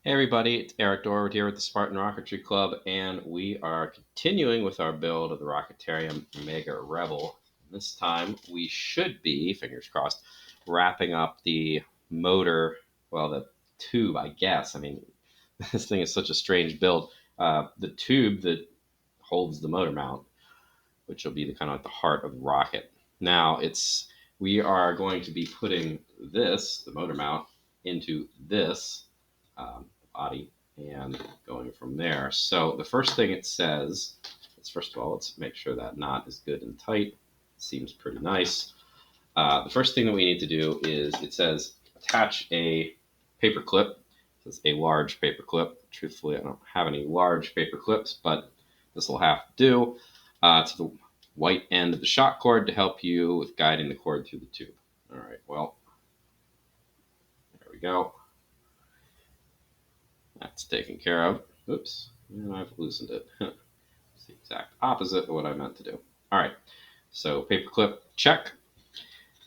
Hey everybody, it's Eric Dorward here with the Spartan Rocketry Club, and we are continuing with our build of the Rocketarium Mega Rebel. This time we should be, fingers crossed, wrapping up the motor, well, the tube, I guess. I mean, this thing is such a strange build. The tube that holds the motor mount, which will be the kind of like the heart of the rocket. Now, we are going to be putting this, the motor mount, into this body and going from there. So the first thing it says is, first of all, let's make sure that knot is good and tight. Seems pretty nice. The first thing that we need to do is, it says attach a paper clip. It says a large paper clip. Truthfully, I don't have any large paper clips, but this will have to do, to the white end of the shock cord to help you with guiding the cord through the tube. All right, well, there we go. That's taken care of. Oops, and I've loosened it. It's the exact opposite of what I meant to do. All right, so paperclip, check.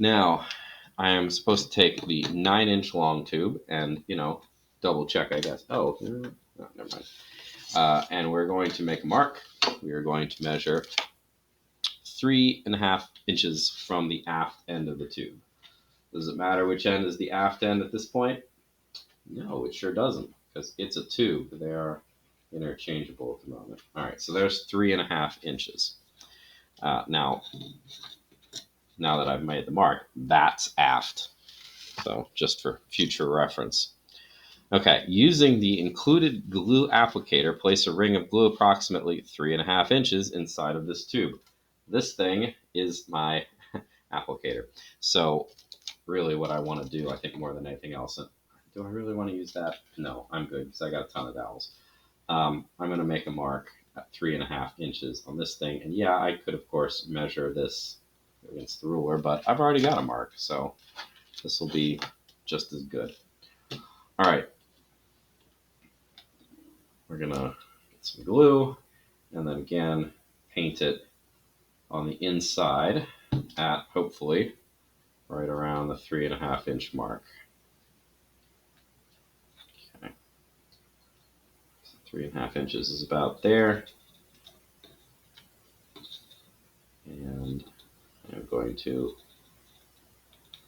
Now, I am supposed to take the 9-inch long tube and, double check, I guess. Oh, no, never mind. And we're going to make a mark. We are going to measure 3.5 inches from the aft end of the tube. Does it matter which end is the aft end at this point? No, it sure doesn't, because it's a tube. They are interchangeable at the moment. All right, so there's 3.5 inches. Now that I've made the mark, that's aft. So just for future reference. Okay, using the included glue applicator, place a ring of glue approximately 3.5 inches inside of this tube. This thing is my applicator. So really what I want to do, I think more than anything else, do I really want to use that? No, I'm good because I got a ton of dowels. I'm going to make a mark at 3.5 inches on this thing. And yeah, I could, of course, measure this against the ruler, but I've already got a mark, so this will be just as good. All right. We're going to get some glue and then again paint it on the inside at, hopefully, right around the 3.5 inch mark. 3.5 inches is about there. And I'm going to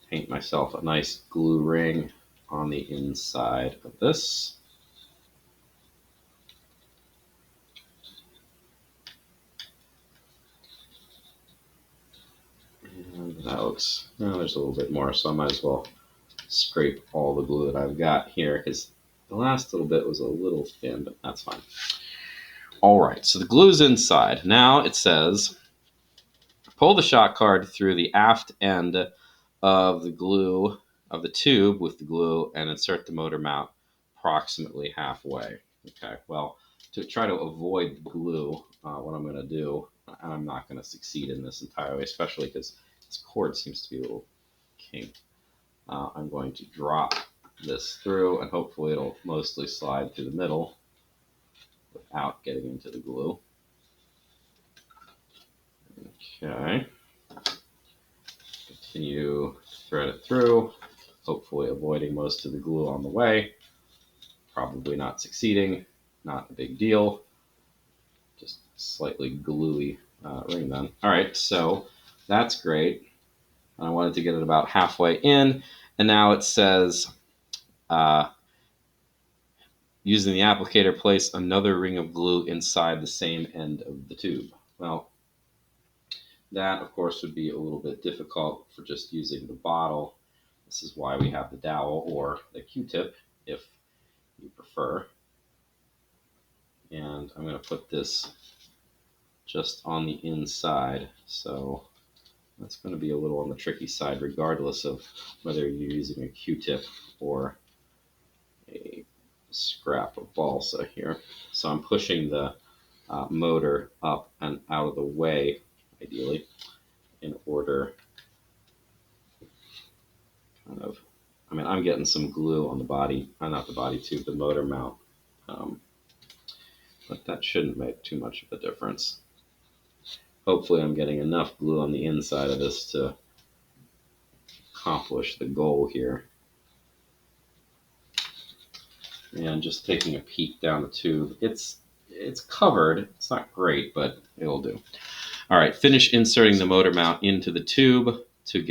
paint myself a nice glue ring on the inside of this. And that looks, well, there's a little bit more, so I might as well scrape all the glue that I've got here because the last little bit was a little thin, but that's fine. All right, so the glue's inside. Now it says, pull the shock card through the aft end of the glue, of the tube with the glue, and insert the motor mount approximately halfway. Okay, well, to try to avoid the glue, what I'm going to do, and I'm not going to succeed in this entirely, especially because this cord seems to be a little kinked. I'm going to drop this through, and hopefully it'll mostly slide through the middle without getting into the glue. Okay. Continue to thread it through, hopefully avoiding most of the glue on the way. Probably not succeeding, not a big deal. Just slightly gluey ring then. All right, so that's great. I wanted to get it about halfway in, and now it says, using the applicator, place another ring of glue inside the same end of the tube. Well, that, of course, would be a little bit difficult for just using the bottle. This is why we have the dowel or the Q-tip, if you prefer. And I'm going to put this just on the inside. So that's going to be a little on the tricky side, regardless of whether you're using a Q-tip or a scrap of balsa here. So I'm pushing the motor up and out of the way, ideally, in order kind of, I mean, I'm getting some glue on the body, not the body tube, the motor mount, but that shouldn't make too much of a difference. Hopefully I'm getting enough glue on the inside of this to accomplish the goal here. And just taking a peek down the tube, it's covered. It's not great, but it'll do. All right, finish inserting the motor mount into the tube to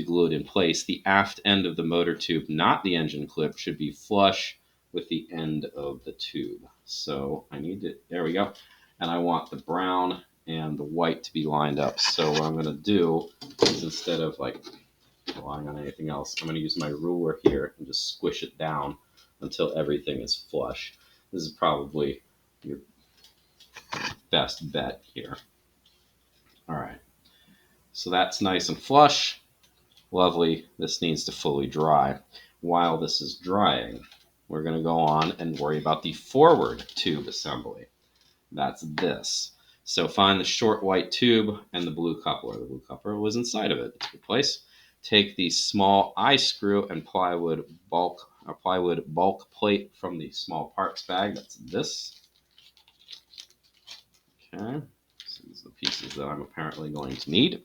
glue it in place. The aft end of the motor tube, not the engine clip, should be flush with the end of the tube. So I need to, there we go. And I want the brown and the white to be lined up. So what I'm going to do is, instead of like relying on anything else, I'm going to use my ruler here and just squish it down until everything is flush. This is probably your best bet here. All right, so that's nice and flush. Lovely. This needs to fully dry. While this is drying, we're going to go on and worry about the forward tube assembly. That's this. So find the short white tube and the blue coupler. The blue coupler was inside of it. It's replaced. Take the small eye screw and plywood bulk plate from the small parts bag. That's this. Okay. So these are the pieces that I'm apparently going to need.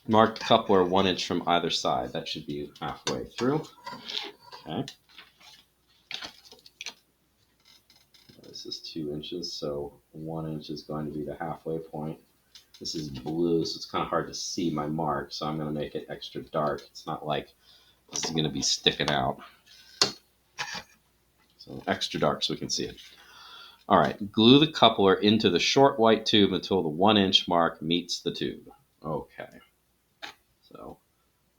Mark the coupler 1 inch from either side. That should be halfway through. Okay. This is 2 inches, so 1 inch is going to be the halfway point. This is blue, so it's kind of hard to see my mark, so I'm going to make it extra dark. It's not like this is going to be sticking out. So extra dark so we can see it. All right, glue the coupler into the short white tube until the 1 inch mark meets the tube. Okay. So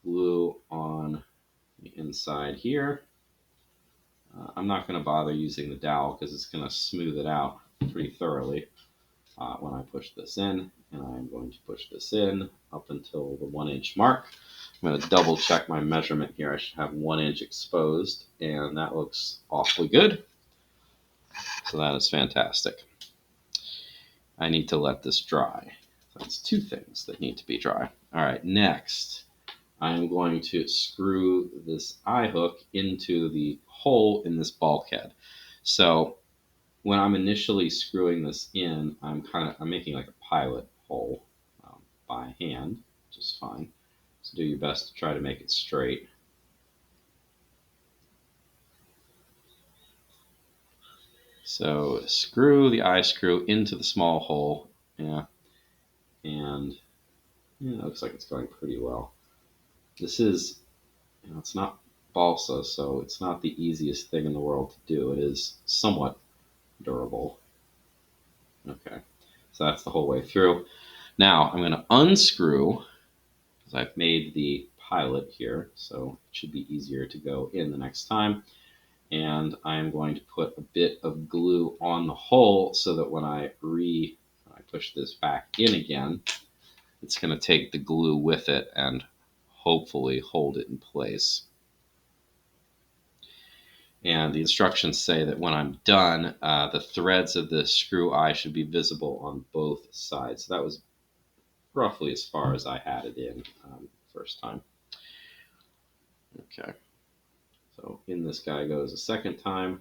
glue on the inside here. I'm not going to bother using the dowel because it's going to smooth it out pretty thoroughly when I push this in. And I'm going to push this in up until the 1 inch mark. I'm going to double check my measurement here. I should have 1 inch exposed, and that looks awfully good. So that is fantastic. I need to let this dry. That's 2 things that need to be dry. All right, next, I'm going to screw this eye hook into the hole in this bulkhead. So when I'm initially screwing this in, I'm making like a pilot hole by hand, which is fine. So do your best to try to make it straight. So screw the eye screw into the small hole, yeah, and it looks like it's going pretty well. This is, it's not balsa, so it's not the easiest thing in the world to do. It is somewhat durable. Okay, so that's the whole way through. Now I'm going to unscrew, because I've made the pilot here, so it should be easier to go in the next time. And I'm going to put a bit of glue on the hole so that when I push this back in again, it's going to take the glue with it and hopefully hold it in place. And the instructions say that when I'm done, the threads of the screw eye should be visible on both sides. So that was roughly as far as I had it in first time. Okay. So in this guy goes a second time.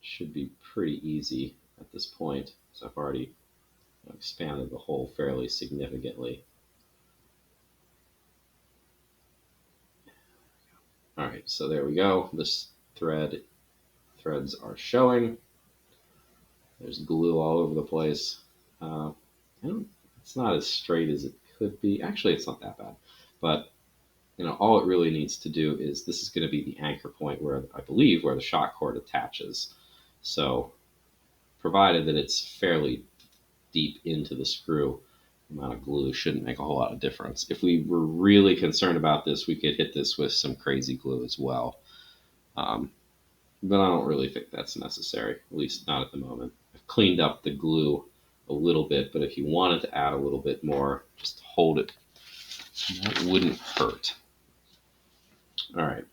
Should be pretty easy at this point, so I've already expanded the hole fairly significantly. All right, so there we go. This threads are showing. There's glue all over the place. It's not as straight as it could be. Actually, it's not that bad, but all it really needs to do is, this is going to be the anchor point where I believe where the shock cord attaches. So provided that it's fairly deep into the screw, the amount of glue shouldn't make a whole lot of difference. If we were really concerned about this, we could hit this with some crazy glue as well. But I don't really think that's necessary, at least not at the moment. I've cleaned up the glue a little bit, but if you wanted to add a little bit more, just hold it. That wouldn't hurt. All right.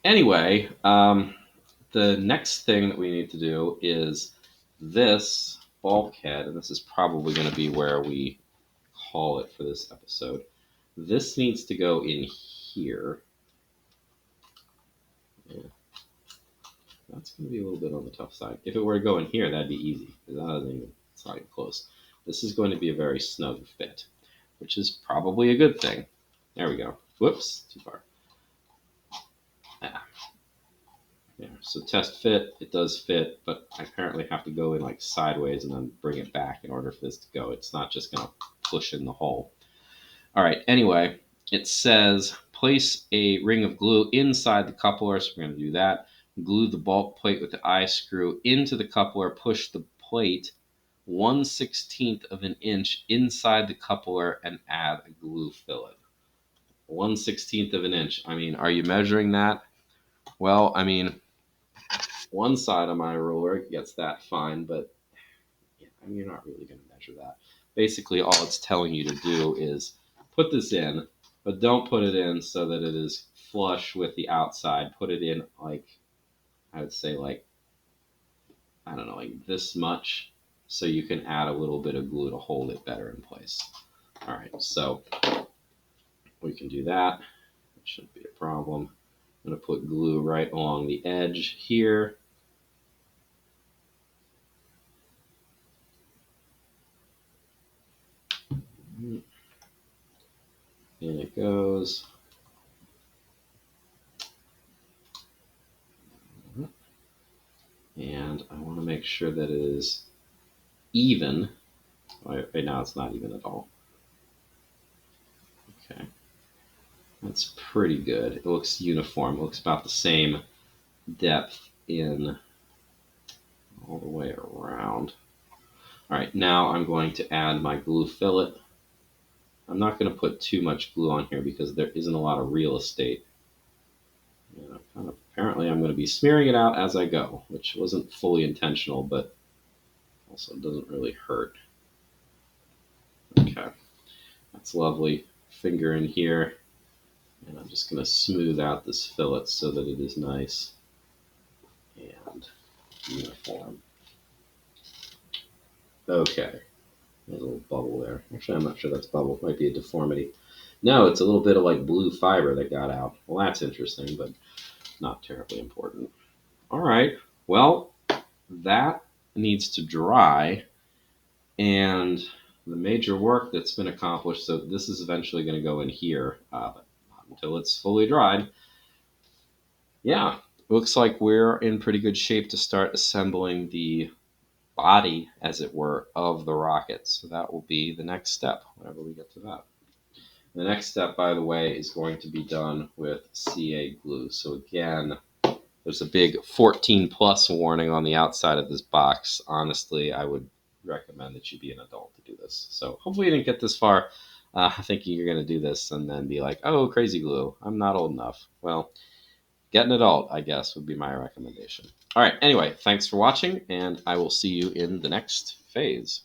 Anyway, the next thing that we need to do is this bulkhead, and this is probably going to be where we call it for this episode. This needs to go in here. Yeah. That's going to be a little bit on the tough side. If it were to go in here, that'd be easy, because it's not even close. This is going to be a very snug fit, which is probably a good thing. There we go. Whoops, too far. Ah. Yeah, so test fit, it does fit, but I apparently have to go in like sideways and then bring it back in order for this to go. It's not just going to push in the hole. All right, anyway, it says place a ring of glue inside the coupler, so we're going to do that. Glue the bulk plate with the eye screw into the coupler, push the plate 1/16 of an inch inside the coupler and add a glue fillet. 1/16 of an inch. I mean, are you measuring that? Well, I mean, one side of my ruler gets that fine, but yeah, I mean, you're not really going to measure that. Basically, all it's telling you to do is put this in, but don't put it in so that it is flush with the outside. Put it in like, I would say like, I don't know, like this much, so you can add a little bit of glue to hold it better in place. All right, so we can do that. It shouldn't be a problem. I'm going to put glue right along the edge here. In it goes. And I want to make sure that it is even. Right now it's not even at all. Okay. That's pretty good. It looks uniform. It looks about the same depth in all the way around. All right, now I'm going to add my glue fillet. I'm not going to put too much glue on here because there isn't a lot of real estate. And apparently I'm going to be smearing it out as I go, which wasn't fully intentional, but also doesn't really hurt. Okay, that's lovely. Finger in here. And I'm just going to smooth out this fillet so that it is nice and uniform. Okay, there's a little bubble there. Actually, I'm not sure that's bubble. It might be a deformity. No, it's a little bit of like blue fiber that got out. Well, that's interesting, but not terribly important. All right, well, that needs to dry. And the major work that's been accomplished, so this is eventually going to go in here, but not until it's fully dried. Yeah, looks like we're in pretty good shape to start assembling the body, as it were, of the rocket. So that will be the next step whenever we get to that. The next step, by the way, is going to be done with CA glue. So again, there's a big 14 plus warning on the outside of this box. Honestly, I would recommend that you be an adult to do this. So hopefully you didn't get this far thinking you're going to do this and then be like, oh, crazy glue. I'm not old enough. Well, get an adult, I guess, would be my recommendation. All right, anyway, thanks for watching, and I will see you in the next phase.